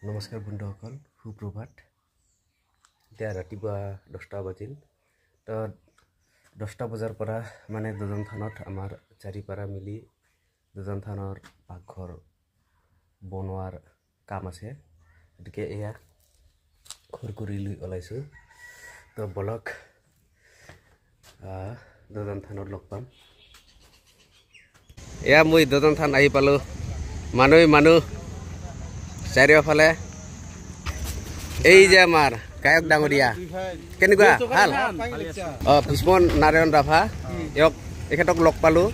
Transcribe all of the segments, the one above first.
নমস্কাৰ বন্ধুসকল, সুপ্ৰভাত। এতিয়া ৰাতিপুৱা 10টা বাজিল। তো 10টা বজাৰ পৰা মানে দুজন থানত আমাৰ চাৰিপাৰা মিলি দুজন থানৰ পাকঘৰ বনোৱাৰ কাম আছে। গতিকে এয়া ঘৰ কৰি লৈ ওলাইছোঁ। তো বলক দুজন থানত লগ পাম। এয়া মই দুজন থান আহি পালোঁ। মানুহ চাৰিওফালে এই যে আমাৰ গায়ক ডাঙৰীয়া কেনেকুৱা ভাল ভীষ্ম নাৰায়ণ ৰাভা এখেতক লগ পালোঁ।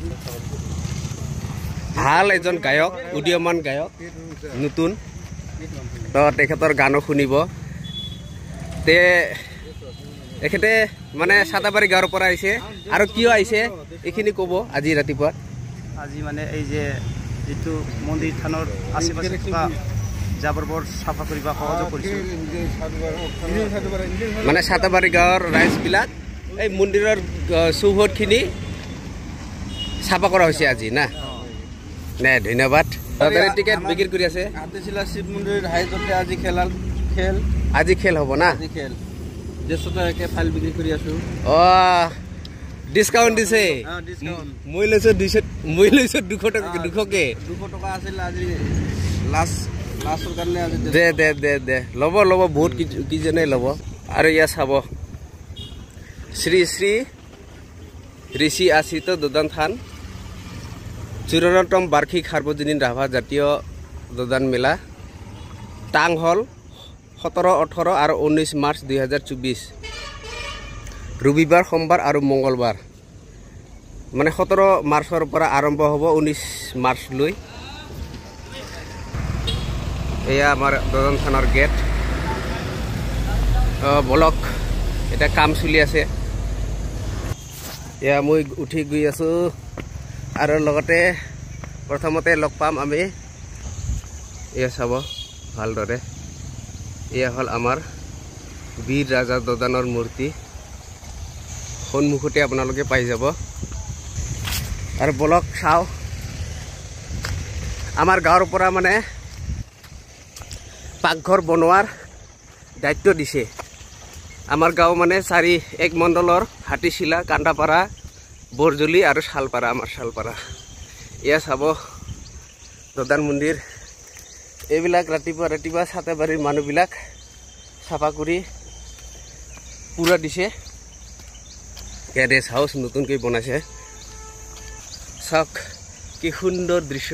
ভাল এজন গায়ক, উদীয়মান গায়ক, নতুন। তো তেখেতৰ গানো শুনিব। এখেতে মানে চাতাবাৰী গাঁৱৰ পৰা আহিছে আৰু কিয় আহিছে এইখিনি ক'ব। আজি ৰাতিপুৱা আজি মানে এই যে যিটো মন্দিৰ থানৰ আশে পাশে থকা জাবৰবোৰ চাফা কৰিব সহযোগ কৰিছোঁ। মানে চাতাবাৰী গাঁৱৰ ৰাইজবিলাক এই মন্দিৰৰ চৌহদখিনি চাফা কৰা হৈছে আজি না। নে ধন্যবাদ। টিকেট বিক্ৰী কৰি আছে। হাতীচিলা শিৱ মন্দিৰ হাইজতে আজি আজি খেল হ'ব না। আজি খেল জ্যেষ্ঠতাকে ফাইল বিক্ৰী কৰি আছোঁ। ডিছকাউণ্ট দিছে। মই লৈছোঁ 200 টকা আছিল আজি লাষ্টৰ কাৰণে। আজি দে ল'ব বহুত কিজনে ল'ব। আৰু ইয়াত চাব শ্ৰী শ্ৰী ঋষি আশ্ৰিত দোদান থান 54তম বাৰ্ষিক সাৰ্বজনীন ৰাভা জাতীয় দোদান মেলা টাং হল 17, 18 আৰু 19 মাৰ্চ 2024 ৰবিবাৰ, সোমবাৰ আৰু মঙ্গলবাৰ। মানে 17 মাৰ্চৰ পৰা আৰম্ভ হ'ব 19 মাৰ্চলৈ। এয়া আমাৰ দোদান থানৰ গেট। বলক এতিয়া কাম চলি আছে। এয়া মই উঠি গৈ আছোঁ আৰু লগতে প্ৰথমতে লগ পাম আমি। এয়া চাব ভালদৰে, এয়া হ'ল আমাৰ বীৰ ৰাজা দোদানৰ মূৰ্তি। সন্মুখতে আপোনালোকে পাই যাব। আৰু বলক চাওঁ, আমাৰ গাঁৱৰ পৰা মানে পাকঘৰ বনোৱাৰ দায়িত্ব দিছে। আমাৰ গাঁও মানে 1 মণ্ডলৰ হাতীচিলা, কান্দাপাৰা, বৰজলি আৰু শালপাৰা, আমাৰ শালপাৰা। এয়া চাব দোদান মন্দিৰ। এইবিলাক ৰাতিপুৱা চাতাবাৰীৰ মানুহবিলাক চাফা কৰি পুৰা দিছে। গেৰেজ হাউচ নতুনকৈ বনাইছে। চাওক কি সুন্দৰ দৃশ্য।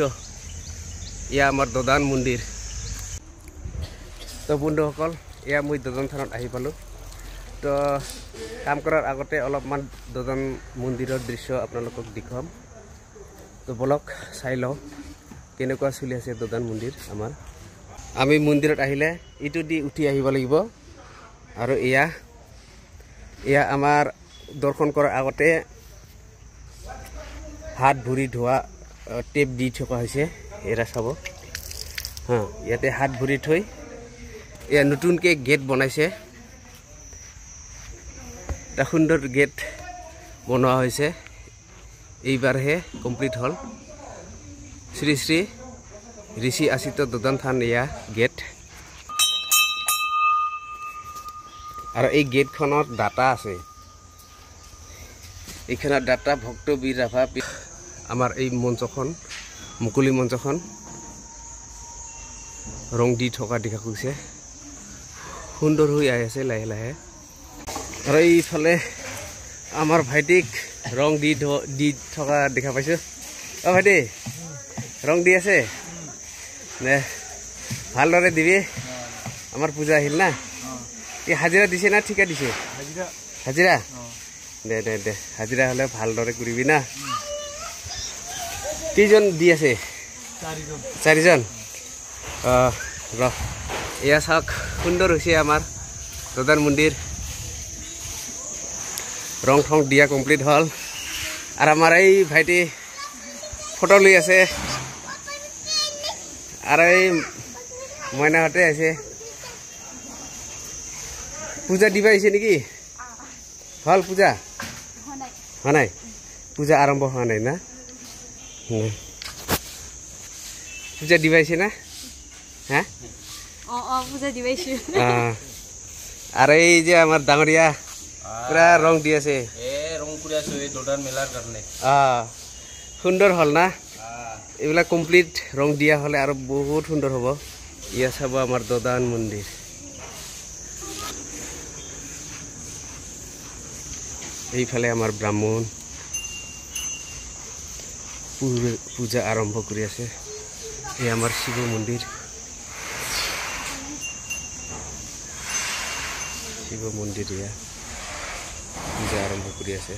এয়া আমাৰ দোদান মন্দিৰ। তো বন্ধুসকল, এয়া মই দোদান থানত আহি পালোঁ। তো কাম কৰাৰ আগতে অলপমান দোদান মন্দিৰৰ দৃশ্য আপোনালোকক দেখুৱাম। তো বলক চাই লওঁ কেনেকুৱা চলি আছে দোদান মন্দিৰ আমাৰ। আমি মন্দিৰত আহিলে ইটো দি উঠি আহিব লাগিব। আৰু এয়া আমাৰ দৰ্শন কৰাৰ আগতে হাত ভৰি ধোৱা টেপ দি থকা হৈছে। এৰা চাব ইয়াতে হাত ভৰি থৈ এয়া নতুনকৈ গেট বনাইছে। এটা সুন্দৰ গেট বনোৱা হৈছে। এইবাৰহে কমপ্লিট হ'ল। শ্ৰী শ্ৰী ঋষি আশ্ৰিত দোদান থান এয়া গেট। আৰু এই গেটখনত ডাটা আছে। এইখনত ডাটা ভক্ত বীৰ ৰাভা। আমাৰ এই মঞ্চখন, মুকলি মঞ্চখন ৰং দি থকা দেখা গৈছে। সুন্দৰ হৈ আহি আছে লাহে লাহে। আৰু এইফালে আমাৰ ভাইটিক ৰং দি থকা দেখা পাইছোঁ। ভাইটি ৰং দি আছে নে? ভালদৰে দিবি। আমাৰ পূজা আহিল না। এই হাজিৰা দিছে না ঠিকা দিছে? হাজিৰা দে হাজিৰা হ'লে ভালদৰে কৰিবি না। কেইজন দি আছে? 4জন। এয়া চাওক সুন্দৰ হৈছে আমাৰ দোদান মন্দিৰ। ৰং ঠং দিয়া কমপ্লিট হ'ল। আৰু আমাৰ এই ভাইটি ফটো লৈ আছে। আৰু এই মইনাহঁতে আছে। পূজা দিবা আহিছে নেকি? হ'ল পূজা? হোৱা নাই? পূজা আৰম্ভ হোৱা নাই না? পূজা দিবা আহিছে না? হা পূজা দিবাইছো আৰ এই যে আমাৰ ডাঙৰিয়া পুৰা ৰং দি আছে ৰং কৰি আছো এই দোদান মেলাৰ কাৰণে সুন্দৰ হল না এইবিলাক কমপ্লিট ৰং দিয়া হলে আৰু বহুত সুন্দৰ হ'ব ইয়া চাব আমাৰ দদান মন্দিৰ এইফালে আমাৰ ব্ৰাহ্মণ পূজা আৰম্ভ কৰি আছে এই আমাৰ শিৱ মন্দিৰ ইয়া পূজা আৰম্ভ কৰি আছে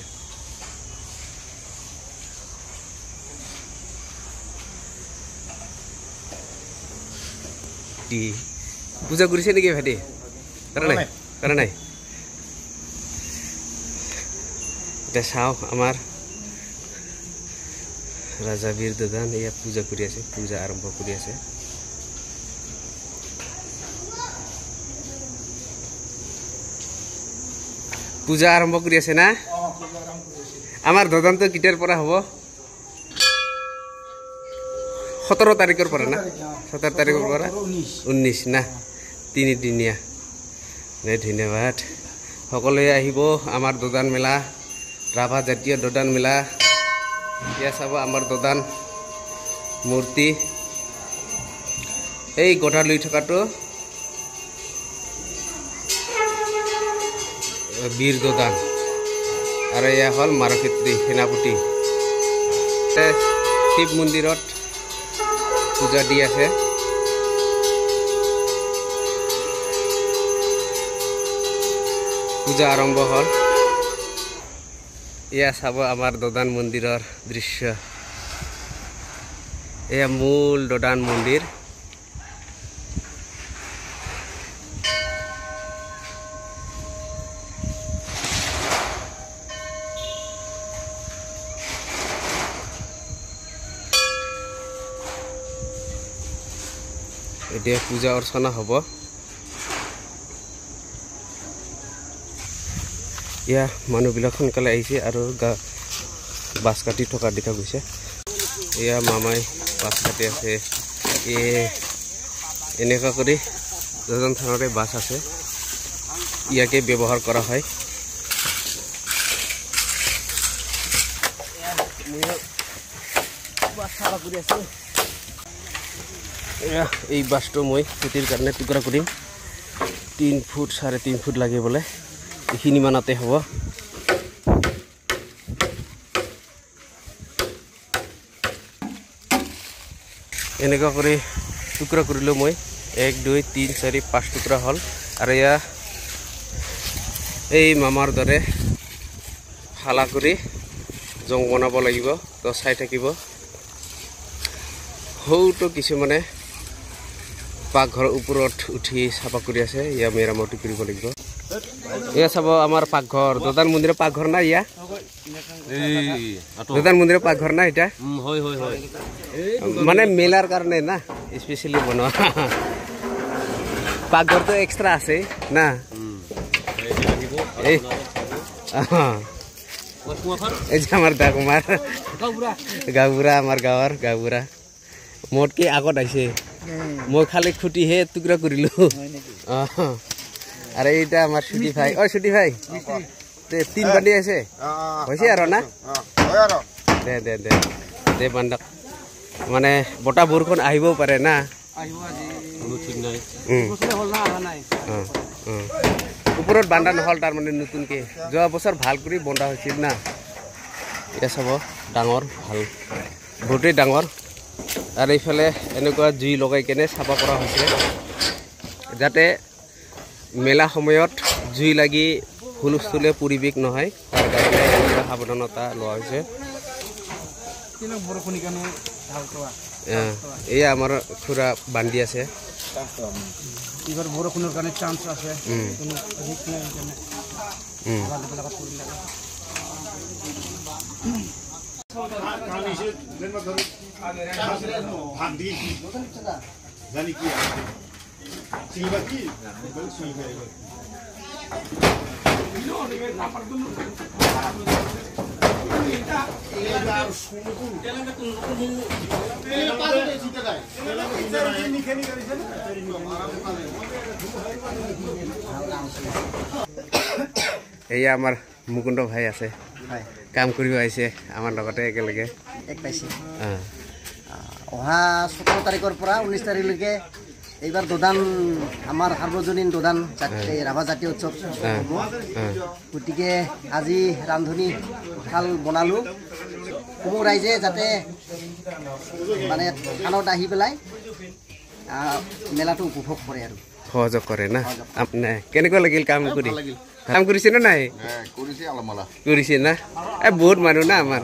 পূজা কৰিছে নেকি ভাইটি কৰা নাই এটা চাও আমাৰ ৰাজা বীৰ দদান ইয়া পূজা কৰি আছে পূজা আৰম্ভ কৰি আছে পূজা আৰম্ভ কৰি আছে না আমাৰ দদানটো কিটাৰ পৰা হ'ব 17 তাৰিখৰ পৰা না 17 তাৰিখৰ পৰা 19 না 3 দিনীয়া ধন্যবাদ সকলোৱে আহিব আমাৰ দদান মেলা ৰাভা জাতীয় দদান মেলা ইয়া চাব আমাৰ দদান মূৰ্তি এই গঠা লৈ থকাটো বীৰ দদান আৰু এয়া হ'ল মাৰক্ষেত্ৰী সেনাপতি শিৱ মন্দিৰত পূজা দি আছে পূজা আৰম্ভ হ'ল এয়া চাব আমাৰ দদান মন্দিৰৰ দৃশ্য এয়া মূল দদান মন্দিৰ এতিয়া পূজা অৰ্চনা হ'ব ইয়া মানুহবিলাক সোনকালে আহিছে আৰু বাছ কাটি থকা দেখা গৈছে এয়া মামাই বাছ কাটি আছে এনেকুৱা কৰি দদান থানৰে বাছ আছে ইয়াকে ব্যৱহাৰ কৰা হয় এই বাছটো মই খেতিৰ কাৰণে টুকুৰা কৰিম 3 ফুট 3.5 ফুট লাগে বোলে এইখিনি মানতে হ'ব এনেকুৱা কৰি টুকুৰা কৰিলোঁ মই 1 2 3 4 5 টুকুৰা হ'ল আৰু এয়া এই মামাৰ দৰে ফালা কৰি জং বনাব লাগিব তো চাই থাকিব হৌটো কিছুমানে পাকঘৰৰ ওপৰত উঠি চাফা কৰি আছে ইয়া মেৰামতি কৰিব লাগিব এয়া চাব আমাৰ পাকঘৰ দদান মন্দিৰৰ পাকঘৰ না ইয়া দদান মন্দিৰৰ পাকঘৰ না এটা হয় হয় হয় মানে মেলাৰ কাৰণে না স্পেচিয়েলি বনোৱা পাকঘৰটো এক্সট্ৰা আছে না এই যে আমাৰ ডাকুমাৰ গাঁওবুঢ়া আমাৰ গাঁৱৰ গাঁওবুঢ়া মোতকে আগত আহিছে মই খালি খুটিহে টুকুৰা কৰিলো আৰু এইটা আমাৰ ছুটি ভাই ছুটি ভাই 3 বান্ধি আছে হৈছে আৰু না দে দে দে দে বান্ধক মানে বতাহ বৰষুণ আহিবও পাৰে না ওপৰত বান্ধা নহ'ল তাৰমানে নতুনকৈ যোৱা বছৰ ভাল কৰি বন্ধা হৈছিল না এতিয়া চাব ডাঙৰ ভাল বহুতেই ডাঙৰ আৰু এইফালে এনেকুৱা জুই লগাই কেনে চাফা কৰা হৈছে যাতে মেলা সময়ত জুই লাগি হুলস্থুলীয়া পৰিৱেশ নহয় তাৰ কাৰণে এনেকুৱা সাৱধানতা লোৱা হৈছে এয়া আমাৰ খুৰা বান্ধি আছে এইবাৰ বৰষুণৰ কাৰণে চান্স আছে এয়া আমাৰ মুকুন্দ ভাই আছে কাম কৰিব আহিছে আমাৰ লগতে একেলগে অহা 17 তাৰিখৰ পৰা 19 তাৰিখলৈকে এইবাৰ দোদান আমাৰ সাৰ্বজনীন দোদান ৰাভা জাতীয় উৎসৱ গতিকে আজি ৰান্ধনি ভাল বনালোঁ সমূহ ৰাইজে যাতে মানে থানত আহি পেলাই মেলাটো উপভোগ কৰে আৰু সহযোগ কৰে না কেনেকুৱা লাগিল কাম কৰি কাম কৰিছে নে নাই কৰিছে না বহুত মানুহ না আমাৰ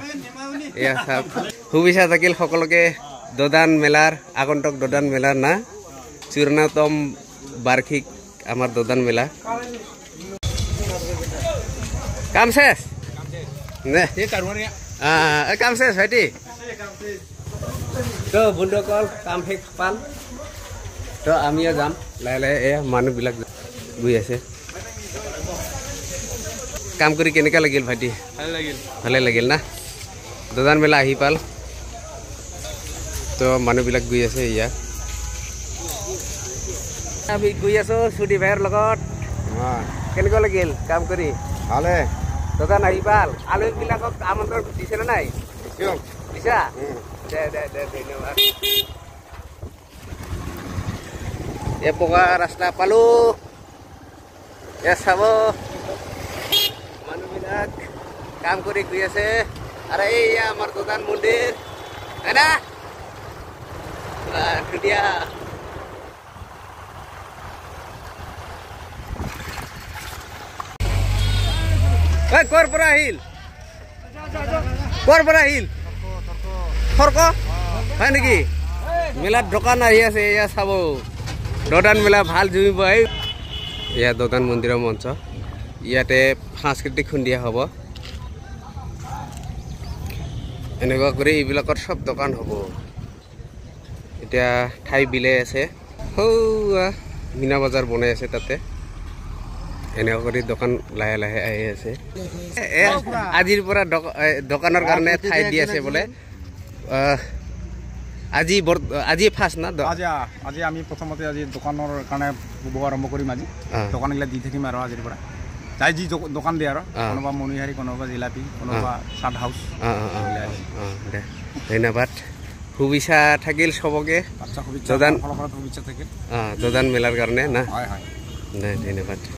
এয়া চাওক শুভেচ্ছা থাকিল সকলোকে দোদান মেলাৰ আগন্তুক দোদান মেলাৰ না 54তম বাৰ্ষিক আমাৰ দোদান মেলা কাম শেষ নে কাম শেষ ভাইটি তো বন্ধুসকল কাম শেষ পাল তো আমিও যাম লাহে লাহে এয়া মানুহবিলাক গৈ আছে কাম কৰি কেনেকুৱা লাগিল ভাইটি ভালে লাগিল না দোদান মেলা আহি পাল তো মানুহবিলাক গৈ আছে এয়া আমি গৈ আছো সুধি ভাইৰ লগত কেনেকুৱা লাগিল কাম কৰি ভালে দোকান আহি পাল আলহীবিলাকক আমন্ত্ৰণ দিছে নে নাই দিছা দে ধন্যবাদ এ পকা ৰাস্তা পালো এ চাব মানুহবিলাক কাম কৰি গৈ আছে আৰু এইয়া আমাৰ দোকান মন্দিৰ হয় না ধুনীয়া কৰ পৰা আহিল থৰ্ক হয় নেকি মেলাত দোকান আহি আছে এয়া চাব দোদান মেলা ভাল জমিব এয়া দোদান মন্দিৰৰ মঞ্চ ইয়াতে সাংস্কৃতিক সন্ধিয়া হ'ব এনেকুৱা কৰি এইবিলাকত সব দোকান হ'ব এতিয়া ঠাই বিলাই আছে মীনা বজাৰ বনাই আছে তাতে এনেকুৱা কৰি দোকান লাহে লাহে আহি আছে আজিৰ পৰা দোকানৰ কাৰণে ঠাই দি আছে বোলে আজি ফাৰ্ষ্ট না আজি আমি প্ৰথমতে আজি দোকানৰ কাৰণে শুভ আৰম্ভ কৰিম আজি দোকানগিলা দি থাকিম আৰু আজিৰ পৰা যাই যি দোকান দিয়ে আৰু কোনোবা মণিহাৰী কোনোবা জিলাপি কোনোবা চাট হাউচ দে ধন্যবাদ শুভেচ্ছা থাকিল চবকে শুভেচ্ছা থাকিল দোদান মেলাৰ কাৰণে না ধন্যবাদ